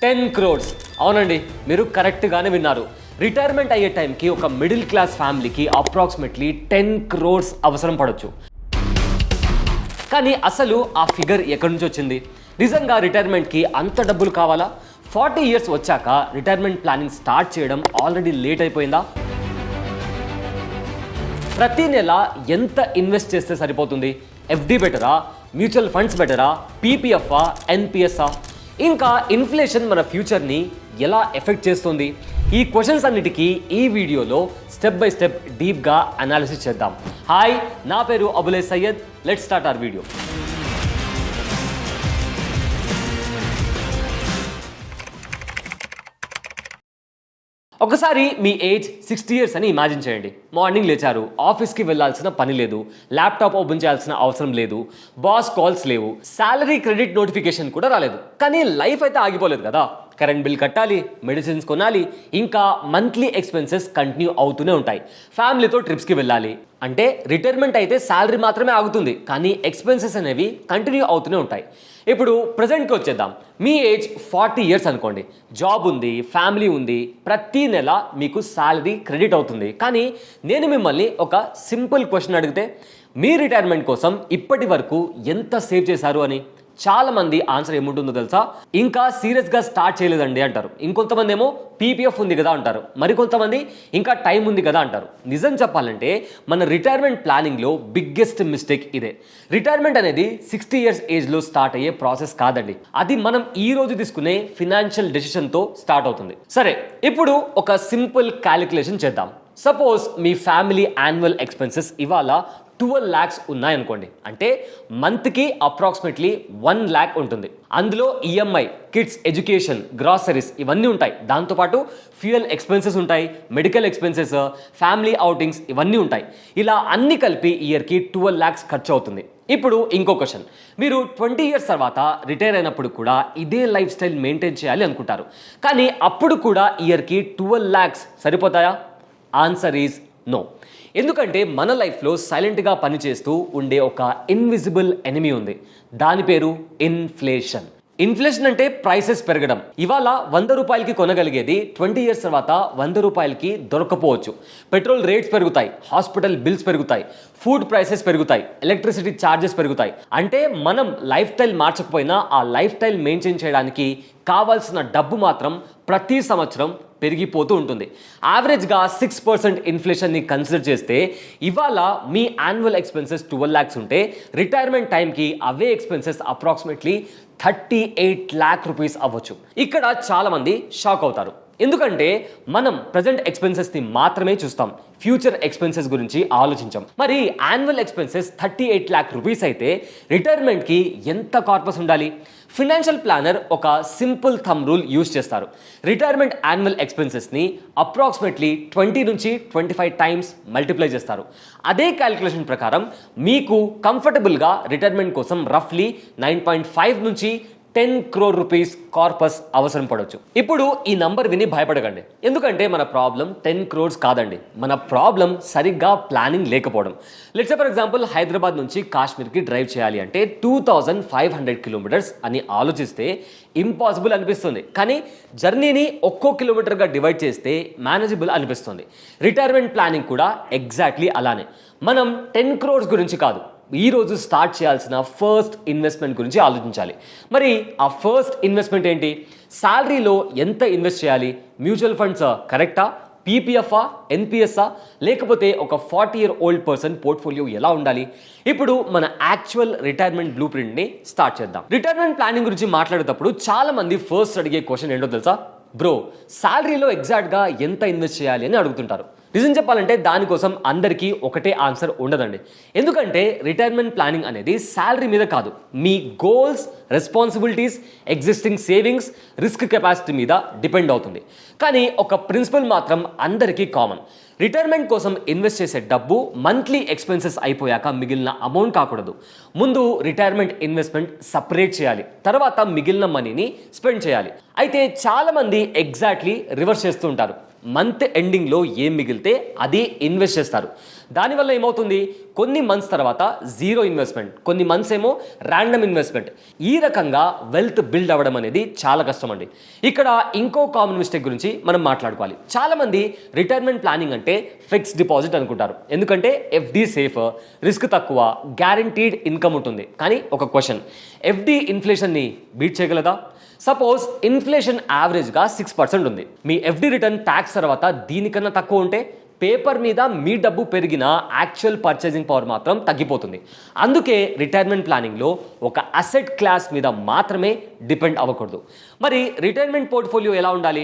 10 crores. అవునండి, మీరు కరెక్ట్గానే విన్నారు. రిటైర్మెంట్ అయ్యే టైంకి ఒక మిడిల్ క్లాస్ ఫ్యామిలీకి అప్రాక్సిమేట్లీ 10 crores అవసరం పడవచ్చు. కానీ అసలు ఆ ఫిగర్ ఎక్కడి నుంచి వచ్చింది? నిజంగా రిటైర్మెంట్కి అంత డబ్బులు కావాలా? 40 years వచ్చాక రిటైర్మెంట్ ప్లానింగ్ స్టార్ట్ చేయడం ఆల్రెడీ లేట్ అయిపోయిందా? ప్రతి నెల ఎంత ఇన్వెస్ట్ చేస్తే సరిపోతుంది? ఎఫ్డి బెటరా, మ్యూచువల్ ఫండ్స్ బెటరా, పీపీఎఫ్ఆ, ఎన్పిఎస్ఆ? ఇంకా ఇన్ఫ్లేషన్ మన ఫ్యూచర్ని ఎలా ఎఫెక్ట్ చేస్తుంది? ఈ క్వశ్చన్స్ అన్నిటికీ ఈ వీడియోలో స్టెప్ బై స్టెప్ డీప్గా అనాలిసిస్ చేద్దాం. హాయ్, నా పేరు Abule Syed. Let's start our video. ఒకసారి మీ ఏజ్ 60 years అని ఇమాజిన్ చేయండి. మార్నింగ్ లేచారు, ఆఫీస్కి వెళ్ళాల్సిన పని లేదు, ల్యాప్టాప్ ఓపెన్ చేయాల్సిన అవసరం లేదు, బాస్ కాల్స్ లేవు, శాలరీ క్రెడిట్ నోటిఫికేషన్ కూడా రాలేదు. కానీ లైఫ్ అయితే ఆగిపోలేదు కదా. కరెంట్ బిల్ కట్టాలి, మెడిసిన్స్ కొనాలి, ఇంకా మంత్లీ ఎక్స్పెన్సెస్ కంటిన్యూ అవుతూనే ఉంటాయి. ఫ్యామిలీతో ట్రిప్స్కి వెళ్ళాలి. అంటే రిటైర్మెంట్ అయితే శాలరీ మాత్రమే ఆగుతుంది, కానీ ఎక్స్పెన్సెస్ అనేవి కంటిన్యూ అవుతూనే ఉంటాయి. ఇప్పుడు ప్రజెంట్కి వచ్చేద్దాం. మీ ఏజ్ 40 years అనుకోండి, జాబ్ ఉంది, ఫ్యామిలీ ఉంది, ప్రతి నెల మీకు శాలరీ క్రెడిట్ అవుతుంది. కానీ నేను మిమ్మల్ని ఒక సింపుల్ క్వశ్చన్ అడిగితే, మీ రిటైర్మెంట్ కోసం ఇప్పటి వరకు ఎంత సేవ్ చేశారు అని? చాలా మంది ఆన్సర్ ఏముంటుందో తెలుసా? ఇంకా సీరియస్గా స్టార్ట్ చేయలేదండి అంటారు. ఇంకొంతమంది ఏమో పీపీఎఫ్ ఉంది కదా అంటారు. మరికొంతమంది ఇంకా టైం ఉంది కదా అంటారు. నిజం చెప్పాలంటే మన రిటైర్మెంట్ ప్లానింగ్లో బిగ్గెస్ట్ మిస్టేక్ ఇదే. రిటైర్మెంట్ అనేది 60 years ఏజ్లో స్టార్ట్ అయ్యే ప్రాసెస్ కాదండి. అది మనం ఈ రోజు తీసుకునే ఫినాన్షియల్ డెసిషన్తో స్టార్ట్ అవుతుంది. సరే, ఇప్పుడు ఒక సింపుల్ క్యాలిక్యులేషన్ చేద్దాం. సపోజ్ మీ ఫ్యామిలీ యాన్యువల్ ఎక్స్పెన్సెస్ ఇవాళ 12 lakhs ఉన్నాయనుకోండి. అంటే మంత్కి అప్రాక్సిమేట్లీ 1 lakh ఉంటుంది. అందులో ఈఎంఐ, కిడ్స్ ఎడ్యుకేషన్, గ్రాసరీస్ ఇవన్నీ ఉంటాయి. దాంతోపాటు ఫ్యూయల్ ఎక్స్పెన్సెస్ ఉంటాయి, మెడికల్ ఎక్స్పెన్సెస్, ఫ్యామిలీ అవుటింగ్స్ ఇవన్నీ ఉంటాయి. ఇలా అన్ని కలిపి ఇయర్కి 12 lakhs ఖర్చు అవుతుంది. ఇప్పుడు ఇంకో క్వశ్చన్, మీరు 20 years తర్వాత రిటైర్ అయినప్పుడు కూడా ఇదే లైఫ్ స్టైల్ మెయింటైన్ చేయాలి అనుకుంటారు. కానీ అప్పుడు కూడా ఇయర్కి 12 lakhs సరిపోతాయా? Answer is no. ఎందుకంటే మన లైఫ్లో సైలెంట్గా పనిచేస్తూ ఉండే ఒక ఇన్విజిబుల్ ఎనిమీ ఉంది. దాని పేరు ఇన్ఫ్లేషన్. ఇన్ఫ్లేషన్ అంటే ప్రైసెస్ పెరగడం. ఇవాళ 100 రూపాయలకి కొనగలిగేది 20 years తర్వాత 100 రూపాయలకి దొరకపోవచ్చు. పెట్రోల్ రేట్స్ పెరుగుతాయి, హాస్పిటల్ బిల్స్ పెరుగుతాయి, ఫుడ్ ప్రైసెస్ పెరుగుతాయి, ఎలక్ట్రిసిటీ ఛార్జెస్ పెరుగుతాయి. అంటే మనం లైఫ్ స్టైల్ మార్చకపోయినా ఆ లైఫ్ స్టైల్ మెయింటైన్ చేయడానికి కావాల్సిన డబ్బు మాత్రం ప్రతి సంవత్సరం పెరిగిపోతూ ఉంటుంది. యావరేజ్గా 6% ఇన్ఫ్లేషన్ని కన్సిడర్ చేస్తే ఇవాళ మీ యాన్యువల్ ఎక్స్పెన్సెస్ 12 lakhs ఉంటే రిటైర్మెంట్ టైంకి అవే ఎక్స్పెన్సెస్ అప్రాక్సిమేట్లీ 38 lakh rupees అవ్వచ్చు. ఇక్కడ చాలామంది షాక్ అవుతారు. ఎందుకంటే మనం ప్రజెంట్ ఎక్స్పెన్సెస్ని మాత్రమే చూస్తాం, ఫ్యూచర్ ఎక్స్పెన్సెస్ గురించి ఆలోచించాం. మరి యాన్యువల్ ఎక్స్పెన్సెస్ 38 lakh rupees అయితే రిటైర్మెంట్కి ఎంత కార్పస్ ఉండాలి? ఫినాన్షియల్ ప్లానర్ ఒక సింపుల్ థంబ్ రూల్ యూజ్ చేస్తారు. రిటైర్మెంట్ యాన్యువల్ ఎక్స్పెన్సెస్ని అప్రాక్సిమేట్లీ 20 నుంచి 25 times మల్టిప్లై చేస్తారు. అదే క్యాలిక్యులేషన్ ప్రకారం మీకు కంఫర్టబుల్గా రిటైర్మెంట్ కోసం రఫ్లీ 9.5 నుంచి 10 crore rupees కార్పస్ అవసరం పడవచ్చు. ఇప్పుడు ఈ నంబర్ విని భయపడకండి, ఎందుకంటే మన ప్రాబ్లం 10 crores కాదండి. మన ప్రాబ్లం సరిగ్గా ప్లానింగ్ లేకపోవడం. Let's say for example Hyderabad నుంచి కాశ్మీర్కి డ్రైవ్ చేయాలి అంటే 2500 kilometers అని ఆలోచిస్తే ఇంపాసిబుల్ అనిపిస్తుంది. కానీ జర్నీని ఒక్కో కిలోమీటర్గా డివైడ్ చేస్తే మేనేజబుల్ అనిపిస్తుంది. రిటైర్మెంట్ ప్లానింగ్ కూడా ఎగ్జాక్ట్లీ అలానే. మనం 10 crores గురించి కాదు, ఈరోజు స్టార్ట్ చేయాల్సిన ఫస్ట్ ఇన్వెస్ట్మెంట్ గురించి ఆలోచించాలి. మరి ఆ ఫస్ట్ ఇన్వెస్ట్మెంట్ ఏంటి? శాలరీలో ఎంత ఇన్వెస్ట్ చేయాలి? మ్యూచువల్ ఫండ్స్ కరెక్టా? పీపీఎఫ్ఆ, ఎన్పిఎస్ఆ, లేకపోతే ఒక 40-year-old పర్సన్ పోర్ట్ఫోలియో ఎలా ఉండాలి? ఇప్పుడు మన యాక్చువల్ రిటైర్మెంట్ బ్లూ ప్రింట్ని స్టార్ట్ చేద్దాం. రిటైర్మెంట్ ప్లానింగ్ గురించి మాట్లాడేటప్పుడు చాలా మంది ఫస్ట్ అడిగే క్వశ్చన్ ఏంటో తెలుసా? బ్రో, శాలరీలో ఎగ్జాక్ట్గా ఎంత ఇన్వెస్ట్ చేయాలి అని అడుగుతుంటారు. నిజం చెప్పాలంటే దానికోసం అందరికీ ఒకటే ఆన్సర్ ఉండదండి. ఎందుకంటే రిటైర్మెంట్ ప్లానింగ్ అనేది శాలరీ మీద కాదు, మీ goals, responsibilities, existing savings, risk capacity మీద డిపెండ్ అవుతుంది. కానీ ఒక ప్రిన్సిపల్ మాత్రం అందరికీ కామన్. రిటైర్మెంట్ కోసం ఇన్వెస్ట్ చేసే డబ్బు మంత్లీ ఎక్స్పెన్సెస్ అయిపోయాక మిగిలిన అమౌంట్ కాకూడదు. ముందు రిటైర్మెంట్ ఇన్వెస్ట్మెంట్ సపరేట్ చేయాలి, తర్వాత మిగిలిన మనీని స్పెండ్ చేయాలి. అయితే చాలామంది ఎగ్జాక్ట్లీ రివర్స్ చేస్తూ ఉంటారు. మంత్ ఎండింగ్లో ఏం మిగిలితే అది ఇన్వెస్ట్ చేస్తారు. దానివల్ల ఏమవుతుంది, కొన్ని మంత్స్ తర్వాత జీరో ఇన్వెస్ట్మెంట్, కొన్ని మంత్స్ ఏమో ర్యాండమ్ ఇన్వెస్ట్మెంట్. ఈ రకంగా వెల్త్ బిల్డ్ అవ్వడం అనేది చాలా కష్టం అండి. ఇక్కడ ఇంకో కామన్ మిస్టేక్ గురించి మనం మాట్లాడుకోవాలి. చాలామంది రిటైర్మెంట్ ప్లానింగ్ అంటే ఫిక్స్డ్ డిపాజిట్ అనుకుంటారు. ఎందుకంటే ఎఫ్డి సేఫ్, రిస్క్ తక్కువ, గ్యారంటీడ్ ఇన్కమ్ ఉంటుంది. కానీ ఒక క్వశ్చన్, ఎఫ్డి ఇన్ఫ్లేషన్ని బీట్ చేయగలదా? సపోజ్ ఇన్ఫ్లేషన్ యావరేజ్గా 6% ఉంది. మీ ఎఫ్డి రిటర్న్ ట్యాక్స్ తర్వాత దీనికన్నా తక్కువ ఉంటే పేపర్ మీద మీ డబ్బు పెరిగిన యాక్చువల్ పర్చేసింగ్ పవర్ మాత్రం తగ్గిపోతుంది. అందుకే రిటైర్మెంట్ ప్లానింగ్లో ఒక అసెట్ క్లాస్ మీద మాత్రమే డిపెండ్ అవ్వకూడదు. మరి రిటైర్మెంట్ పోర్ట్ఫోలియో ఎలా ఉండాలి?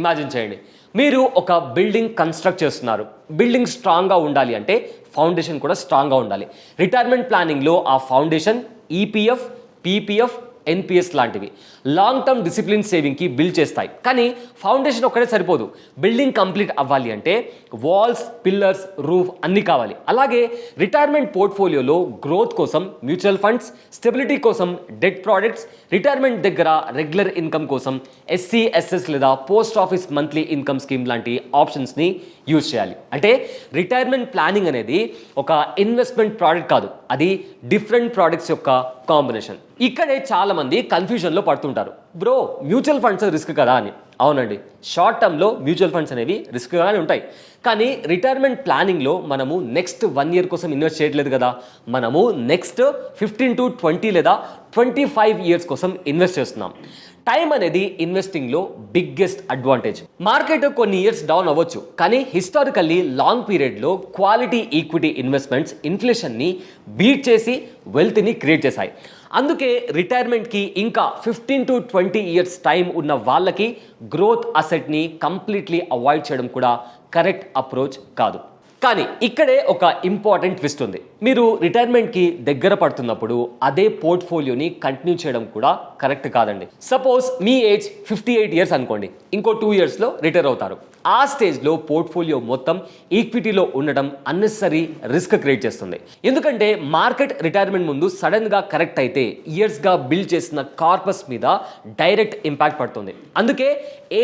ఇమాజిన్ చేయండి, మీరు ఒక బిల్డింగ్ కన్స్ట్రక్ట్ చేస్తున్నారు. బిల్డింగ్ స్ట్రాంగ్గా ఉండాలి అంటే ఫౌండేషన్ కూడా స్ట్రాంగ్గా ఉండాలి. రిటైర్మెంట్ ప్లానింగ్లో ఆ ఫౌండేషన్ ఈపీఎఫ్, పీపీఎఫ్, ఎన్పిఎస్ లాంటివి లాంగ్ టర్మ్ డిసిప్లిన్ సేవింగ్కి బిల్డ్ చేస్తాయి. కానీ ఫౌండేషన్ ఒక్కడే సరిపోదు. బిల్డింగ్ కంప్లీట్ అవ్వాలి అంటే వాల్స్, పిల్లర్స్, రూఫ్ అన్నీ కావాలి. అలాగే రిటైర్మెంట్ పోర్ట్ఫోలియోలో గ్రోత్ కోసం మ్యూచువల్ ఫండ్స్, స్టెబిలిటీ కోసం డెట్ ప్రోడక్ట్స్, రిటైర్మెంట్ దగ్గర రెగ్యులర్ ఇన్కమ్ కోసం ఎస్సీ, ఎస్ఎస్ లేదా post office monthly income scheme లాంటి ఆప్షన్స్ని యూజ్ చేయాలి. అంటే రిటైర్మెంట్ ప్లానింగ్ అనేది ఒక ఇన్వెస్ట్మెంట్ ప్రోడక్ట్ కాదు, అది డిఫరెంట్ ప్రోడక్ట్స్ యొక్క కాంబినేషన్. ఇక్కడే చాలా మంది కన్ఫ్యూజన్లో పడుతుంటారు. బ్రో, మ్యూచువల్ ఫండ్స్ రిస్క్ కదా అని. అవునండి, షార్ట్ టర్మ్లో మ్యూచువల్ ఫండ్స్ అనేవి రిస్క్గానే ఉంటాయి. కానీ రిటైర్మెంట్ ప్లానింగ్లో మనము నెక్స్ట్ 1 year కోసం ఇన్వెస్ట్ చేయట్లేదు కదా, మనము నెక్స్ట్ 15 to 20 లేదా 25 years కోసం ఇన్వెస్ట్ చేస్తున్నాం. టైం అనేది ఇన్వెస్టింగ్లో బిగ్గెస్ట్ అడ్వాంటేజ్. మార్కెట్ కొన్ని ఇయర్స్ డౌన్ అవ్వచ్చు, కానీ హిస్టారికల్లీ లాంగ్ పీరియడ్లో క్వాలిటీ ఈక్విటీ ఇన్వెస్ట్మెంట్స్ ఇన్ఫ్లేషన్ని బీట్ చేసి వెల్త్ని క్రియేట్ చేశాయి. అందుకే రిటైర్మెంట్కి ఇంకా 15 to 20 years టైం ఉన్న వాళ్ళకి గ్రోత్ అసెట్ని కంప్లీట్లీ అవాయిడ్ చేయడం కూడా కరెక్ట్ అప్రోచ్ కాదు. కానీ ఇక్కడే ఒక ఇంపార్టెంట్ ట్విస్ట్ ఉంది. మీరు రిటైర్మెంట్కి దగ్గర పడుతున్నప్పుడు అదే పోర్ట్ఫోలియోని కంటిన్యూ చేయడం కూడా కరెక్ట్ కాదండి. సపోజ్ మీ ఏజ్ 58 years అనుకోండి, ఇంకో 2 yearsలో రిటైర్ అవుతారు. ఆ స్టేజ్లో పోర్ట్ఫోలియో మొత్తం ఈక్విటీలో ఉండడం అన్నెసరీ రిస్క్ క్రియేట్ చేస్తుంది. ఎందుకంటే మార్కెట్ రిటైర్మెంట్ ముందు సడన్గా కరెక్ట్ అయితే ఇయర్స్గా బిల్డ్ చేసిన కార్పస్ మీద డైరెక్ట్ ఇంపాక్ట్ పడుతుంది. అందుకే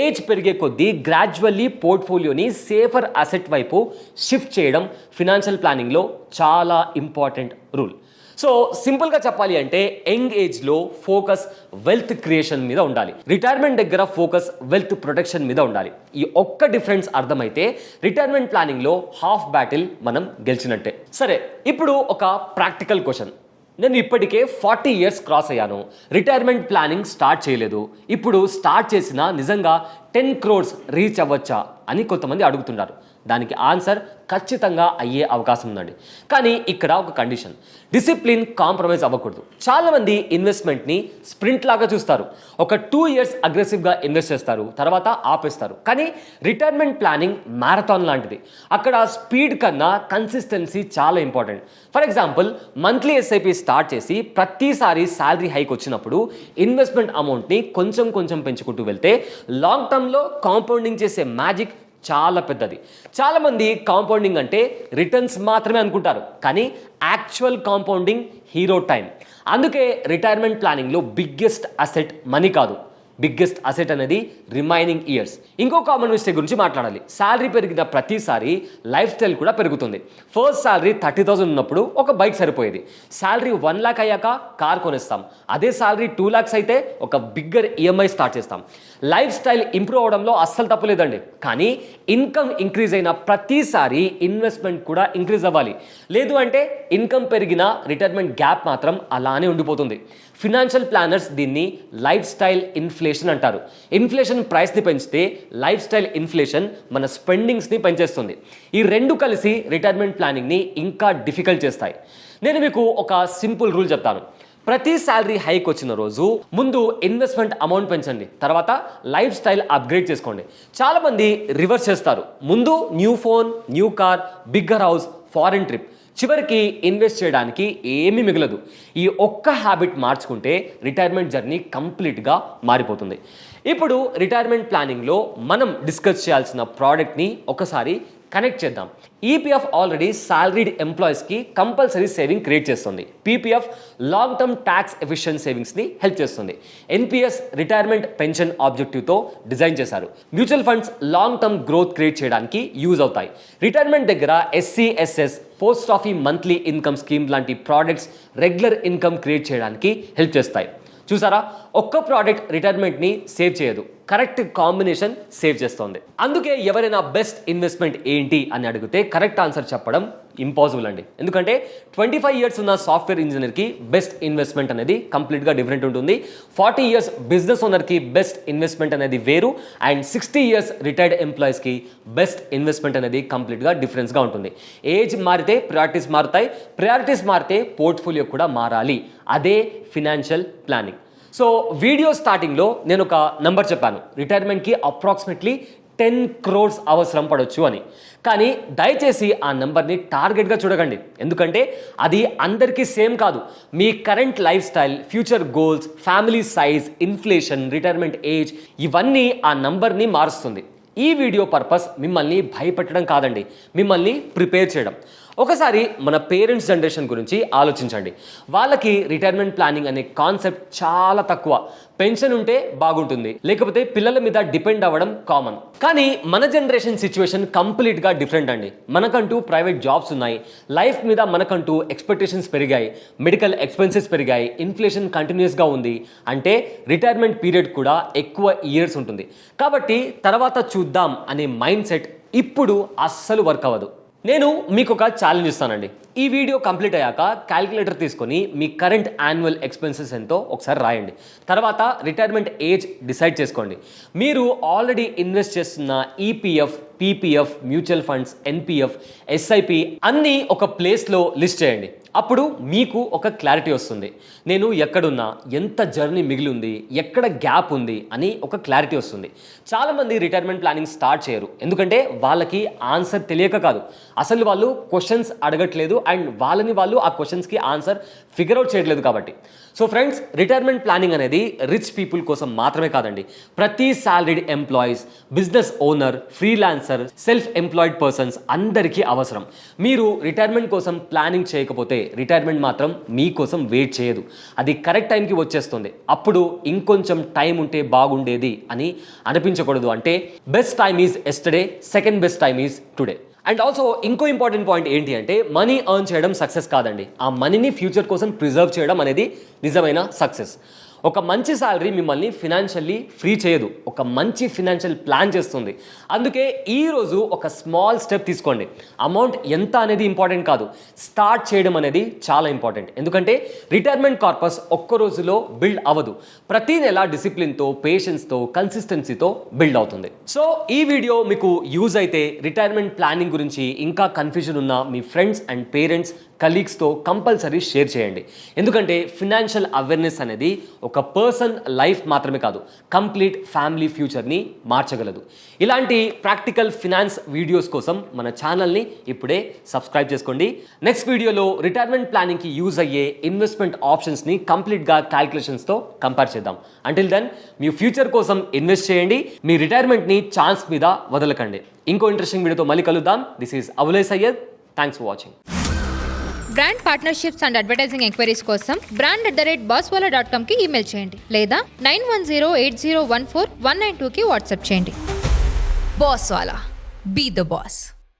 ఏజ్ పెరిగే కొద్దీ గ్రాడ్యువల్లీ పోర్ట్ఫోలియోని సేఫర్ అసెట్ వైపు షిఫ్ట్ చేయడం ఫినాన్షియల్ ప్లానింగ్లో చాలా ఇంపార్టెంట్ రూల్. సో సింపుల్గా చెప్పాలి అంటే యంగ్ ఏజ్లో ఫోకస్ వెల్త్ క్రియేషన్ మీద ఉండాలి, రిటైర్మెంట్ దగ్గర ఫోకస్ వెల్త్ ప్రొటెక్షన్ మీద ఉండాలి. ఈ ఒక్క డిఫరెన్స్ అర్థమైతే రిటైర్మెంట్ ప్లానింగ్లో హాఫ్ బ్యాటిల్ మనం గెలిచినట్టే. సరే, ఇప్పుడు ఒక ప్రాక్టికల్ క్వశ్చన్. నేను ఇప్పటికే 40 years క్రాస్ అయ్యాను, రిటైర్మెంట్ ప్లానింగ్ స్టార్ట్ చేయలేదు. ఇప్పుడు స్టార్ట్ చేసిన నిజంగా 10 crores రీచ్ అవ్వచ్చా అని కొంతమంది అడుగుతున్నారు. దానికి ఆన్సర్ ఖచ్చితంగా అయ్యే అవకాశం ఉందండి. కానీ ఇక్కడ ఒక కండిషన్, డిసిప్లిన్ కాంప్రమైజ్ అవ్వకూడదు. చాలామంది ఇన్వెస్ట్మెంట్ని స్ప్రింట్ లాగా చూస్తారు. ఒక 2 years అగ్రెసివ్గా ఇన్వెస్ట్ చేస్తారు, తర్వాత ఆపేస్తారు. కానీ రిటైర్మెంట్ ప్లానింగ్ మ్యారథాన్ లాంటిది. అక్కడ స్పీడ్ కన్నా కన్సిస్టెన్సీ చాలా important. For example, monthly SIP start చేసి ప్రతిసారి శాలరీ హైక్ వచ్చినప్పుడు ఇన్వెస్ట్మెంట్ అమౌంట్ని కొంచెం కొంచెం పెంచుకుంటూ వెళ్తే లాంగ్ టర్మ్లో కాంపౌండింగ్ చేసే మ్యాజిక్ చాలా పెద్దది. చాలామంది కాంపౌండింగ్ అంటే రిటర్న్స్ మాత్రమే అనుకుంటారు, కానీ యాక్చువల్ కాంపౌండింగ్ హీరో టైం. అందుకే రిటైర్మెంట్ ప్లానింగ్లో బిగ్గెస్ట్ అసెట్ మనీ కాదు, బిగ్గెస్ట్ అసెట్ అనేది రిమైనింగ్ ఇయర్స్. ఇంకో కామన్ మిస్టేక్ గురించి మాట్లాడాలి. శాలరీ పెరిగిన ప్రతిసారి లైఫ్ స్టైల్ కూడా పెరుగుతుంది. ఫస్ట్ శాలరీ 30,000 ఉన్నప్పుడు ఒక బైక్ సరిపోయేది. శాలరీ 1 lakh అయ్యాక కార్ కొనేస్తాం. అదే శాలరీ 2 lakhs అయితే ఒక బిగ్గర్ ఈఎంఐ స్టార్ట్ చేస్తాం. లైఫ్ స్టైల్ ఇంప్రూవ్ అవడంలో అస్సలు తప్పులేదండి, కానీ ఇన్కమ్ ఇంక్రీజ్ అయిన ప్రతిసారి ఇన్వెస్ట్మెంట్ కూడా ఇంక్రీజ్ అవ్వాలి. లేదు అంటే ఇన్కమ్ పెరిగిన రిటైర్మెంట్ గ్యాప్ మాత్రం అలానే ఉండిపోతుంది. ఫినాన్షియల్ ప్లానర్స్ దీన్ని లైఫ్ స్టైల్ ఇన్ఫ్లేషన్ అంటారు. ఇన్ఫ్లేషన్ ప్రైస్ని పెంచితే లైఫ్ స్టైల్ ఇన్ఫ్లేషన్ మన స్పెండింగ్స్ని పెంచేస్తుంది. ఈ రెండు కలిసి రిటైర్మెంట్ ప్లానింగ్ని ఇంకా డిఫికల్ట్ చేస్తాయి. నేను మీకు ఒక సింపుల్ రూల్ చెప్తాను. ప్రతి శాలరీ హైక్ వచ్చిన రోజు ముందు ఇన్వెస్ట్మెంట్ అమౌంట్ పెంచండి, తర్వాత లైఫ్ స్టైల్ అప్గ్రేడ్ చేసుకోండి. చాలామంది రివర్స్ చేస్తారు. ముందు new phone, new car, bigger house, foreign trip, చివరికి ఇన్వెస్ట్ చేయడానికి ఏమీ మిగలదు. ఈ ఒక్క హ్యాబిట్ మార్చుకుంటే రిటైర్మెంట్ జర్నీ కంప్లీట్గా మారిపోతుంది. ఇప్పుడు రిటైర్మెంట్ ప్లానింగ్లో మనం డిస్కస్ చేయాల్సిన ప్రోడక్ట్ని ఒకసారి కనెక్ట్ చేద్దాం. ఈపీఎఫ్ ఆల్రెడీ సాలరీడ్ ఎంప్లాయీస్కి కంపల్సరీ సేవింగ్ క్రియేట్ చేస్తుంది. PPF long term tax efficient సేవింగ్స్ని హెల్ప్ చేస్తుంది. ఎన్పీఎస్ రిటైర్మెంట్ పెన్షన్ ఆబ్జెక్టివ్తో డిజైన్ చేశారు. Mutual funds long term growth create చేయడానికి యూజ్ అవుతాయి. రిటైర్మెంట్ దగ్గర SCSS, post office monthly income scheme లాంటి ప్రోడక్ట్స్ రెగ్యులర్ ఇన్కమ్ క్రియేట్ చేయడానికి హెల్ప్ చేస్తాయి. చూసారా, ఒక్క ప్రోడక్ట్ రిటైర్మెంట్ని సేవ్ చేయదు, కరెక్ట్ కాంబినేషన్ సేవ్ చేస్తుంది. అందుకే ఎవరైనా బెస్ట్ ఇన్వెస్ట్మెంట్ ఏంటి అని అడిగితే కరెక్ట్ ఆన్సర్ చెప్పడం ఇంపాసిబుల్ అండి. ఎందుకంటే 25 years ఉన్న సాఫ్ట్వేర్ ఇంజనీర్కి బెస్ట్ ఇన్వెస్ట్మెంట్ అనేది కంప్లీట్గా డిఫరెంట్ ఉంటుంది. 40 years బిజినెస్ ఓనర్కి బెస్ట్ ఇన్వెస్ట్మెంట్ అనేది వేరు. అండ్ 60 years రిటైర్డ్ ఎంప్లాయీస్కి బెస్ట్ ఇన్వెస్ట్మెంట్ అనేది కంప్లీట్గా డిఫరెన్స్గా ఉంటుంది. ఏజ్ మారితే ప్రయారిటీస్ మారుతాయి, ప్రయారిటీస్ మారితే పోర్ట్ఫోలియో కూడా మారాలి. అదే ఫినాన్షియల్ ప్లానింగ్. సో వీడియో స్టార్టింగ్లో నేను ఒక నంబర్ చెప్పాను, రిటైర్మెంట్కి అప్రాక్సిమేట్లీ 10 crores అవసరం పడవచ్చు అని. కానీ దయచేసి ఆ నెంబర్ని టార్గెట్గా చూడకండి, ఎందుకంటే అది అందరికీ సేమ్ కాదు. మీ current lifestyle, future goals, family size, inflation, retirement age ఇవన్నీ ఆ నంబర్ని మారుస్తుంది. ఈ వీడియో పర్పస్ మిమ్మల్ని భయపెట్టడం కాదండి, మిమ్మల్ని ప్రిపేర్ చేయడం. ఒకసారి మన పేరెంట్స్ జనరేషన్ గురించి ఆలోచించండి. వాళ్ళకి రిటైర్మెంట్ ప్లానింగ్ అనే కాన్సెప్ట్ చాలా తక్కువ. పెన్షన్ ఉంటే బాగుంటుంది, లేకపోతే పిల్లల మీద డిపెండ్ అవ్వడం కామన్. కానీ మన జనరేషన్ సిచ్యువేషన్ కంప్లీట్గా డిఫరెంట్ అండి. మనకంటూ ప్రైవేట్ జాబ్స్ ఉన్నాయి, లైఫ్ మీద మనకంటూ ఎక్స్పెక్టేషన్స్ పెరిగాయి, మెడికల్ ఎక్స్పెన్సెస్ పెరిగాయి, ఇన్ఫ్లేషన్ కంటిన్యూస్గా ఉంది. అంటే రిటైర్మెంట్ పీరియడ్ కూడా ఎక్కువ ఇయర్స్ ఉంటుంది. కాబట్టి తర్వాత చూద్దాం అనే మైండ్ సెట్ ఇప్పుడు అస్సలు వర్క్ అవ్వదు. నేను మీకు ఒక ఛాలెంజ్ ఇస్తానండి. ఈ వీడియో కంప్లీట్ అయ్యాక క్యాలిక్యులేటర్ తీసుకొని మీ కరెంట్ యాన్యువల్ ఎక్స్పెన్సెస్ ఎంతో ఒకసారి రాయండి. తర్వాత రిటైర్మెంట్ ఏజ్ డిసైడ్ చేసుకోండి. మీరు ఆల్రెడీ ఇన్వెస్ట్ చేస్తున్న EPF, PPF, mutual funds, NPF, SIP అన్నీ ఒక ప్లేస్లో లిస్ట్ చేయండి. అప్పుడు మీకు ఒక క్లారిటీ వస్తుంది. నేను ఎక్కడున్నా, ఎంత జర్నీ మిగిలి ఉంది, ఎక్కడ గ్యాప్ ఉంది అని ఒక క్లారిటీ వస్తుంది. చాలామంది రిటైర్మెంట్ ప్లానింగ్ స్టార్ట్ చేయరు, ఎందుకంటే వాళ్ళకి ఆన్సర్ తెలియక కాదు, అసలు వాళ్ళు క్వశ్చన్స్ అడగట్లేదు అండ్ వాళ్ళు ఆ క్వశ్చన్స్కి ఆన్సర్ ఫిగర్ అవుట్ చేయట్లేదు కాబట్టి. సో ఫ్రెండ్స్, రిటైర్మెంట్ ప్లానింగ్ అనేది రిచ్ పీపుల్ కోసం మాత్రమే కాదండి. ప్రతి salaried employees, business owner, freelancer, self employed persons అందరికీ అవసరం. మీరు రిటైర్మెంట్ కోసం ప్లానింగ్ చేయకపోతే రిటైర్మెంట్ మాత్రం మీకోసం వెయిట్ చేయదు, అది కరెక్ట్ టైంకి వచ్చేస్తుంది. అప్పుడు ఇంకొంచెం టైం ఉంటే బాగుండేది అని అనిపించకూడదు. అంటే best time is yesterday, second best time is today. And also ఇంకో ఇంపార్టెంట్ పాయింట్ ఏంటి అంటే, మనీ ఎర్న్ చేయడం సక్సెస్ కాదండి, ఆ మనీని ఫ్యూచర్ కోసం ప్రిజర్వ్ చేయడం అనేది నిజమైన సక్సెస్. ఒక మంచి సాలరీ మిమ్మల్ని ఫినాన్షియల్లీ ఫ్రీ చేయదు, ఒక మంచి ఫినాన్షియల్ ప్లాన్ చేస్తుంది. అందుకే ఈరోజు ఒక స్మాల్ స్టెప్ తీసుకోండి. అమౌంట్ ఎంత అనేది ఇంపార్టెంట్ కాదు, స్టార్ట్ చేయడం అనేది చాలా ఇంపార్టెంట్. ఎందుకంటే రిటైర్మెంట్ కార్పస్ ఒక్క రోజులో బిల్డ్ అవ్వదు, ప్రతి నెల డిసిప్లిన్తో, పేషెన్స్తో, కన్సిస్టెన్సీతో బిల్డ్ అవుతుంది. సో ఈ వీడియో మీకు యూజ్ అయితే రిటైర్మెంట్ ప్లానింగ్ గురించి ఇంకా కన్ఫ్యూజన్ ఉన్న మీ ఫ్రెండ్స్ అండ్ పేరెంట్స్, కలీగ్స్తో కంపల్సరీ షేర్ చేయండి. ఎందుకంటే ఫినాన్షియల్ అవేర్నెస్ అనేది ఒక పర్సన్ లైఫ్ మాత్రమే కాదు, కంప్లీట్ ఫ్యామిలీ ఫ్యూచర్ని మార్చగలదు. ఇలాంటి ప్రాక్టికల్ ఫినాన్స్ వీడియోస్ కోసం మన ఛానల్ని ఇప్పుడే సబ్స్క్రైబ్ చేసుకోండి. నెక్స్ట్ వీడియోలో రిటైర్మెంట్ ప్లానింగ్కి యూజ్ అయ్యే ఇన్వెస్ట్మెంట్ ఆప్షన్స్ని కంప్లీట్గా క్యాల్కులేషన్స్తో కంపేర్ చేద్దాం. అంటిల్ దెన్ మీ ఫ్యూచర్ కోసం ఇన్వెస్ట్ చేయండి, మీ రిటైర్మెంట్ని ఛాన్స్ మీద వదలకండి. ఇంకో ఇంట్రెస్టింగ్ వీడియోతో మళ్ళీ కలుద్దాం. This is Abulai Syed. Thanks for watching. Brand partnerships and advertising enquiries కోసం brand@bosswala.comకి ఈమెయిల్ చేయండి లేదా 9108014192కి వాట్సాప్ చేయండి. Bosswala. Be the boss.